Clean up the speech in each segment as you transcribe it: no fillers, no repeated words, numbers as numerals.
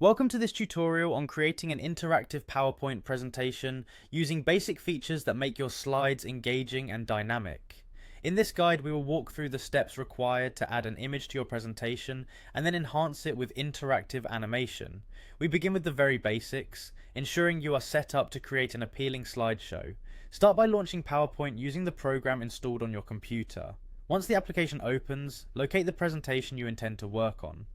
Welcome to this tutorial on creating an interactive PowerPoint presentation using basic features that make your slides engaging and dynamic. In this guide, we will walk through the steps required to add an image to your presentation and then enhance it with interactive animation. We begin with the very basics, ensuring you are set up to create an appealing slideshow. Start by launching PowerPoint using the program installed on your computer. Once the application opens, locate the presentation you intend to work on.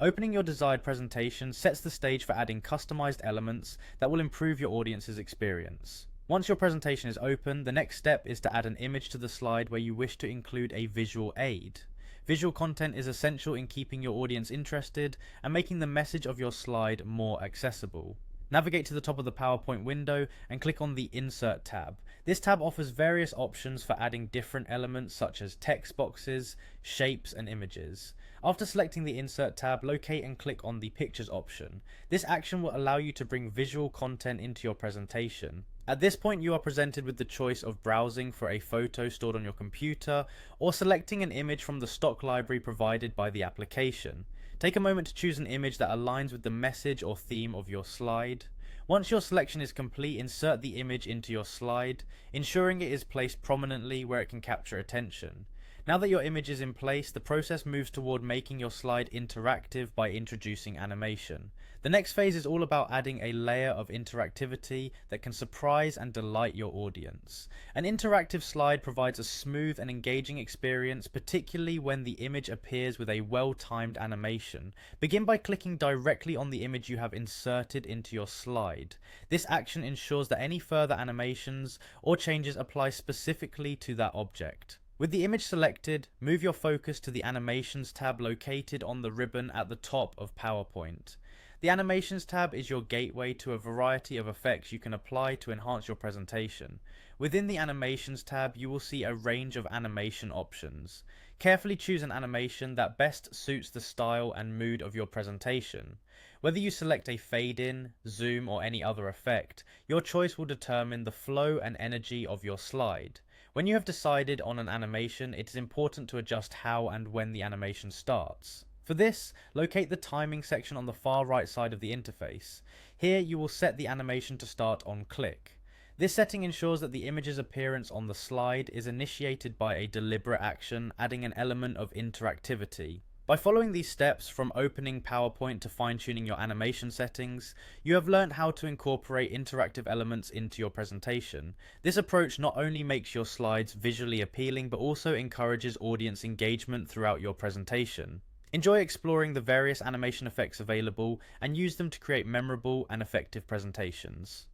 Opening your desired presentation sets the stage for adding customized elements that will improve your audience's experience. Once your presentation is open, the next step is to add an image to the slide where you wish to include a visual aid. Visual content is essential in keeping your audience interested and making the message of your slide more accessible. Navigate to the top of the PowerPoint window and click on the Insert tab. This tab offers various options for adding different elements such as text boxes, shapes, and images. After selecting the Insert tab, locate and click on the Pictures option. This action will allow you to bring visual content into your presentation. At this point, you are presented with the choice of browsing for a photo stored on your computer or selecting an image from the stock library provided by the application. Take a moment to choose an image that aligns with the message or theme of your slide. Once your selection is complete, insert the image into your slide, ensuring it is placed prominently where it can capture attention. Now that your image is in place, the process moves toward making your slide interactive by introducing animation. The next phase is all about adding a layer of interactivity that can surprise and delight your audience. An interactive slide provides a smooth and engaging experience, particularly when the image appears with a well-timed animation. Begin by clicking directly on the image you have inserted into your slide. This action ensures that any further animations or changes apply specifically to that object. With the image selected, move your focus to the Animations tab located on the ribbon at the top of PowerPoint. The Animations tab is your gateway to a variety of effects you can apply to enhance your presentation. Within the Animations tab, you will see a range of animation options. Carefully choose an animation that best suits the style and mood of your presentation. Whether you select a fade in, zoom, or any other effect, your choice will determine the flow and energy of your slide. When you have decided on an animation, it is important to adjust how and when the animation starts. For this, locate the timing section on the far right side of the interface. Here you will set the animation to start on click. This setting ensures that the image's appearance on the slide is initiated by a deliberate action, adding an element of interactivity. By following these steps, from opening PowerPoint to fine-tuning your animation settings, you have learned how to incorporate interactive elements into your presentation. This approach not only makes your slides visually appealing, but also encourages audience engagement throughout your presentation. Enjoy exploring the various animation effects available and use them to create memorable and effective presentations.